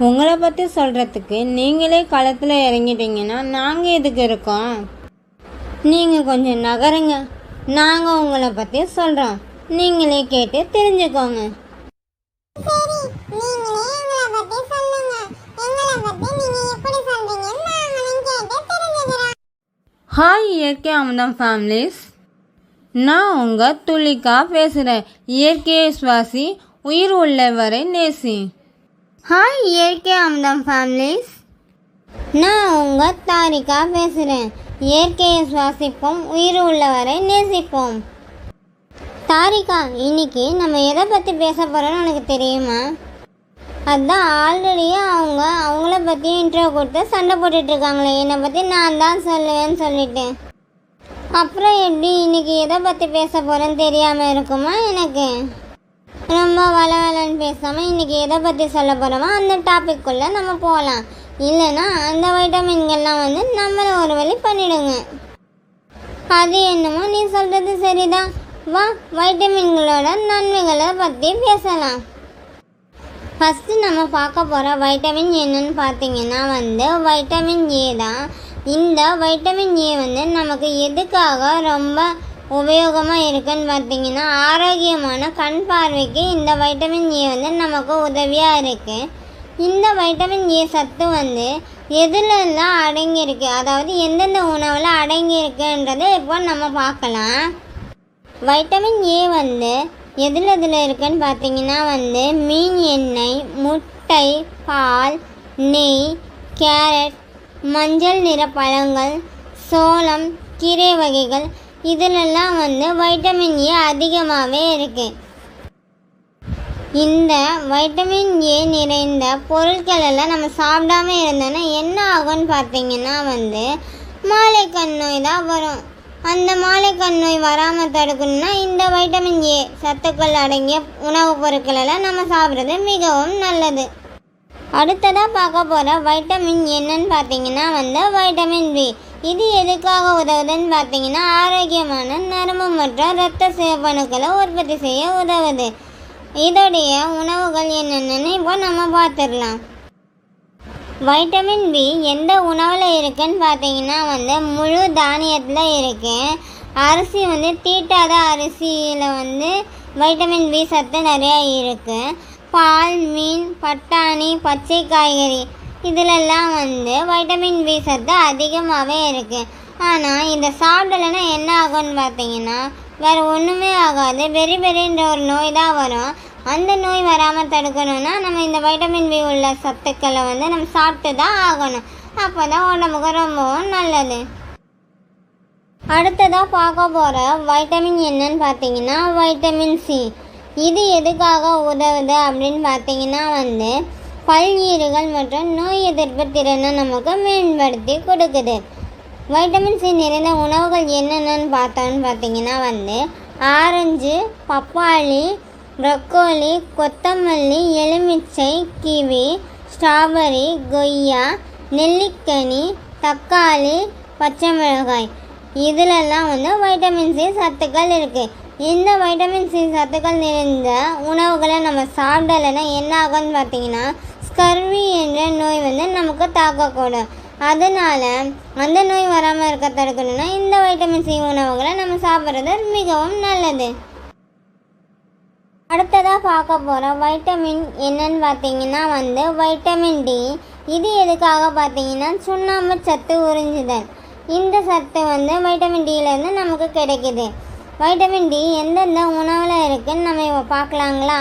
உங்களை பற்றி சொல்கிறதுக்கு நீங்களே களத்தில் இறங்கிட்டீங்கன்னா நாங்கள் எதுக்கு இருக்கோம்? நீங்கள் கொஞ்சம் நகருங்க, நாங்கள் உங்களை பற்றி சொல்கிறோம், நீங்களே கேட்டு தெரிஞ்சுக்கோங்க. ஹாய் இயற்கை அமுதம் ஃபேமிலிஸ், நான் உங்கள் துளிக்கா பேசுகிறேன். இயற்கையை சுவாசி, உயிர் உள்ளவரை நேசி. ஹாய் இயற்கை அமுதம் ஃபேமிலிஸ், நான் உங்கள் தாரிகா பேசுகிறேன். இயற்கையை சுவாசிப்போம், உயிர் உள்ளவரை நேசிப்போம். தாரிகா, இன்னைக்கு நம்ம எதை பற்றி பேச போகிறோன்னு உனக்கு தெரியுமா? அதுதான் ஆல்ரெடியே அவங்கள பற்றி இன்ட்ரோ கொடுத்து சண்டை போட்டுட்ருக்காங்களே, என்னை பற்றி நான் தான் சொல்லுவேன்னு சொல்லிட்டு. அப்புறம் எப்படி இன்னைக்கு எதை பற்றி பேச போகிறேன்னு தெரியாமல் இருக்குமா? எனக்கு ரொம்ப வளவலன்னு பேசாமல் இன்றைக்கி எதை பற்றி சொல்ல போகிறோமோ அந்த டாபிக்குள்ளே நம்ம போகலாம். இல்லைன்னா அந்த வைட்டமின்கள்லாம் நம்மளை ஒரு வழி பண்ணிவிடுங்க. அது என்னமோ நீ சொல்கிறது சரிதான். வா, வைட்டமின்களோட நன்மைகளை பற்றி பேசலாம். ஃபஸ்ட்டு நம்ம பார்க்க போகிற வைட்டமின் என்னன்னு பார்த்தீங்கன்னா வைட்டமின் ஏ தான். இந்த வைட்டமின் ஏ நமக்கு எதுக்காக ரொம்ப உபயோகமாக இருக்குன்னு பார்த்தீங்கன்னா, ஆரோக்கியமான கண் பார்வைக்கு இந்த வைட்டமின் ஏ நமக்கு உதவியாக இருக்குது. இந்த வைட்டமின் ஏ சத்து எதுலெல்லாம் அடங்கியிருக்கு, அதாவது எந்தெந்த உணவில் அடங்கியிருக்குன்றதை இப்போ நம்ம பார்க்கலாம். வைட்டமின் ஏ எதில் இருக்குன்னு பார்த்தீங்கன்னா மீன் எண்ணெய், முட்டை, பால், நெய், கேரட், மஞ்சள் நிற பழங்கள், சோளம், கீரை வகைகள் இதிலெல்லாம் வைட்டமின் ஏ அதிகமாகவே இருக்குது. இந்த வைட்டமின் ஏ நிறைந்த பொருட்களெல்லாம் நம்ம சாப்பிடாம இருந்தோன்னா என்ன ஆகும்னு பார்த்தீங்கன்னா மாலைக்கண் நோய் தான் வரும். அந்த மாலைக்கண் நோய் வராமல் தடுக்கணும்னா இந்த வைட்டமின் ஏ சத்துக்கள் அடங்கிய உணவுப் பொருட்களெல்லாம் நம்ம சாப்பிட்றது மிகவும் நல்லது. அடுத்ததாக பார்க்க போகிற வைட்டமின் என்னன்னு பார்த்தீங்கன்னா வைட்டமின் பி. இது எதுக்காக உதவுதுன்னு பார்த்தீங்கன்னா, ஆரோக்கியமான நரம்பு மற்றும் இரத்த சிவப்பணுக்களை உற்பத்தி செய்ய உதவுது. இதோடைய உணவுகள் என்னென்னு இப்போ நம்ம பார்த்துடலாம். வைட்டமின் பி எந்த உணவில் இருக்குன்னு பார்த்தீங்கன்னா முழு தானியத்தில் இருக்கு. அரிசி தீட்டாத அரிசியில் வைட்டமின் பி சத்து நிறையா இருக்குது. பால், மீன், பட்டாணி, பச்சை காய்கறி இதிலெல்லாம் வைட்டமின் பி சத்து அதிகமாகவே இருக்குது. ஆனால் இதை சாப்பிடலைன்னா என்ன ஆகும்னு பார்த்தீங்கன்னா, வேறு ஒன்றுமே ஆகாது. பெரின்ற ஒரு நோய் தான் வரும். அந்த நோய் வராமல் தடுக்கணும்னா நம்ம இந்த வைட்டமின் பி உள்ள சத்துக்களை நம்ம சாப்பிட்டு தான் ஆகணும். அப்போ தான் உடம்புக்கு ரொம்பவும் நல்லது. அடுத்ததாக பார்க்க போகிற வைட்டமின் என்னன்னு பார்த்தீங்கன்னா வைட்டமின் சி. இது எதுக்காக உதவுது அப்படின்னு பார்த்தீங்கன்னா பல்ஈறுகள் மற்றும் நோய் எதிர்ப்பு திறனை நமக்கு மேம்படுத்தி கொடுக்குது. வைட்டமின் சி நிறைந்த உணவுகள் என்னென்னு பார்த்தோன்னு பார்த்தீங்கன்னா ஆரஞ்சு, பப்பாளி, ப்ரொக்கோலி, கொத்தமல்லி, எலுமிச்சை, கிவி, ஸ்ட்ராபெரி, கொய்யா, நெல்லிக்கனி, தக்காளி, பச்சை மிளகாய் இதிலெல்லாம் வைட்டமின் சி சத்துக்கள் இருக்குது. இந்த வைட்டமின் சி சத்துக்கள் நிறைந்த உணவுகளை நம்ம சாப்பிடலைன்னா என்ன ஆகும்னு பார்த்தீங்கன்னா, ஸ்கர்வி என்ற நோய் நமக்கு தாக்கக்கூடும். அதனால் அந்த நோய் வராமல் இருக்க தடுக்கணும்னா இந்த வைட்டமின் சி உணவுகளை நம்ம சாப்பிட்றது மிகவும் நல்லது. அடுத்ததாக பார்க்க போகிற வைட்டமின் என்னன்னு பார்த்தீங்கன்னா வைட்டமின் டி. இது எதுக்காக பார்த்தீங்கன்னா சுண்ணாம்பு சத்து உறிஞ்சுதல். இந்த சத்து வைட்டமின் டியிலேருந்து நமக்கு கிடைக்குது. வைட்டமின் டி எந்தெந்த உணவில் இருக்குதுன்னு நம்ம இப்போ பார்க்கலாங்களா?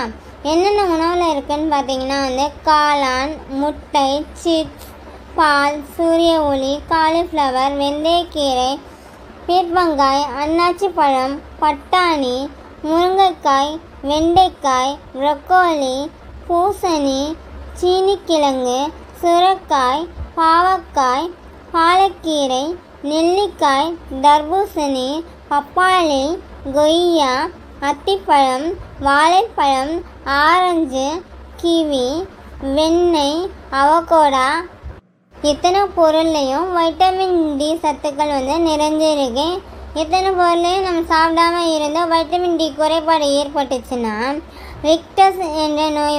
என்னென்ன உணவில் இருக்குதுன்னு பார்த்தீங்கன்னா காளான், முட்டை, சிப்ஸ், பால், சூரிய ஒளி, காலிஃப்ளவர், வெந்தயக்கீரை, பீர்க்கங்காய், அன்னாச்சி பழம், பட்டாணி, முருங்கைக்காய், வெண்டைக்காய், ப்ரொக்கோலி, பூசணி, சீனிக்கிழங்கு, சுரைக்காய், பாவக்காய், பாலக்கீரை, நெல்லிக்காய், தர்பூசணி, பப்பாளி, கொய்யா, அத்திப்பழம், வாழைப்பழம், ஆரஞ்சு, கிவி, வெண்ணெய், அவகோடா இத்தனை பொருள்லையும் வைட்டமின் டி சத்துக்கள் நிறைஞ்சிருக்கு. இத்தனை பொருளையும் நம்ம சாப்பிடாம இருந்தால் வைட்டமின் டி குறைபாடு ஏற்பட்டுச்சுன்னா ரிக்டஸ் என்ற நோய்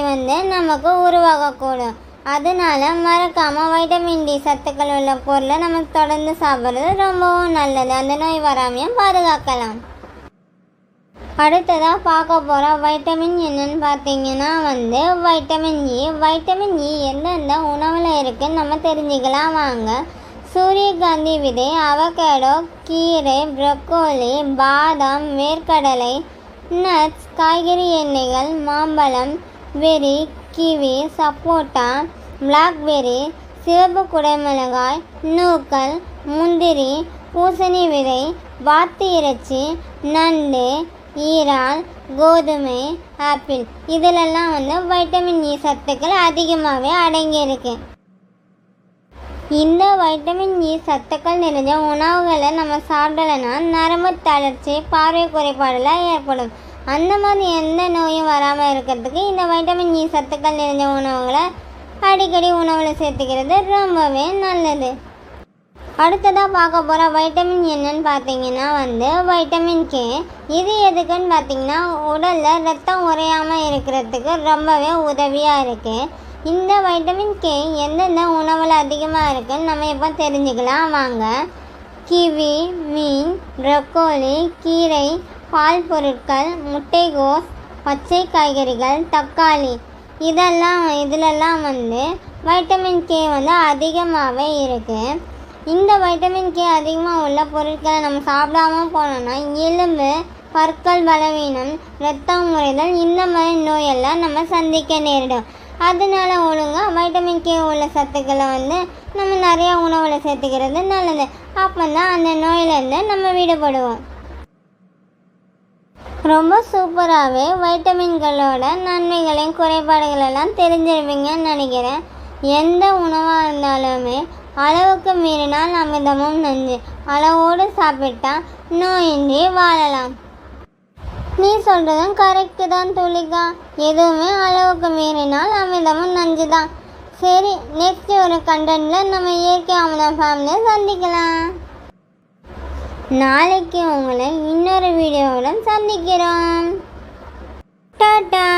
நமக்கு உருவாகக்கூடும். அதனால மறக்காமல் வைட்டமின் டி சத்துக்கள் உள்ள பொருளை நம்ம தொடர்ந்து சாப்பிட்றது ரொம்பவும் நல்லது. அந்த நோய் வராமையும் பாதுகாக்கலாம். அடுத்ததாக பார்க்க போகிற வைட்டமின் என்னன்னு பார்த்தீங்கன்னா வைட்டமின் இ. வைட்டமின் இ எந்தெந்த உணவில் இருக்குன்னு நம்ம தெரிஞ்சுக்கலாம் வாங்க. சூரியகாந்தி விதை, அவகேடோ, கீரை, ப்ரொக்கோலி, பாதாம், வேர்க்கடலை, நட்ஸ், காய்கறி எண்ணெய்கள், மாம்பழம், பெர்ரி, கிவி, சப்போட்டா, பிளாக்பெர்ரி, சிவப்பு குடைமிளகாய், நூக்கல், முந்திரி, பூசணி விதை, வாத்து இறைச்சி, நண்டு, ஈரால், கோதுமை, ஆப்பிள் இதிலெல்லாம் வைட்டமின் இ சத்துக்கள் அதிகமாகவே அடங்கியிருக்கு. இந்த வைட்டமின் இ சத்துக்கள் நிறைஞ்ச உணவுகளை நம்ம சாப்பிடலைன்னா நரம்பு தளர்ச்சி, பார்வை குறைபாடெல்லாம் ஏற்படும். அந்த மாதிரி எந்த நோயும் வராமல் இருக்கிறதுக்கு இந்த வைட்டமின் இ சத்துக்கள் நிறைஞ்ச உணவுகளை அடிக்கடி உணவில் சேர்த்துக்கிறது ரொம்பவே நல்லது. அடுத்ததாக பார்க்க போகிற வைட்டமின் என்னன்னு பார்த்தீங்கன்னா வைட்டமின் கே. இது எதுக்குன்னு பார்த்தீங்கன்னா உடலில் ரத்தம் உறையாமல் இருக்கிறதுக்கு ரொம்பவே உதவியாக இருக்குது. இந்த வைட்டமின் கே எந்தெந்த உணவில் அதிகமாக இருக்குன்னு நம்ம இப்போ தெரிஞ்சுக்கலாம் வாங்க. கிவி, மீன், ப்ரொக்கோலி, கீரை, பால் பொருட்கள், முட்டைகோஸ், பச்சை காய்கறிகள், தக்காளி இதிலெல்லாம் வைட்டமின் கே அதிகமாகவே இருக்குது. இந்த வைட்டமின் கே அதிகமாக உள்ள பொருட்களை நம்ம சாப்பிடாம போனோம்னா எலும்பு, பற்கள் பலவீனம், இரத்தம் முறைதல் இந்த மாதிரி நோயெல்லாம் நம்ம சந்திக்க நேரிடும். அதனால ஒழுங்காக வைட்டமின் கே உள்ள சத்துக்களை நம்ம நிறையா உணவில் சேர்த்துக்கிறது நல்லது. அப்போ தான் அந்த நோயிலேருந்து நம்ம விடுபடுவோம். ரொம்ப சூப்பராகவே வைட்டமின்களோட நன்மைகளையும் குறைபாடுகளெல்லாம் தெரிஞ்சிருப்பீங்கன்னு நினைக்கிறேன். எந்த உணவாக இருந்தாலுமே அளவுக்கு மீறினால் அமிர்தமும் நஞ்சு. அளவோடு சாப்பிட்டா நோயின்றி வாழலாம். நீ சொல்கிறதும் கரெக்டு தான் துளிகா. எதுவுமே அளவுக்கு மீறினால் அமிர்தமும் நஞ்சு தான். சரி, நெக்ஸ்ட் ஒரு கண்டென்ட்டில் நம்ம இயற்கை அமுதம் ஃபேமிலியை சந்திக்கலாம். நாளைக்கு உங்களை இன்னொரு வீடியோவுடன் சந்திக்கிறோம். டாடா.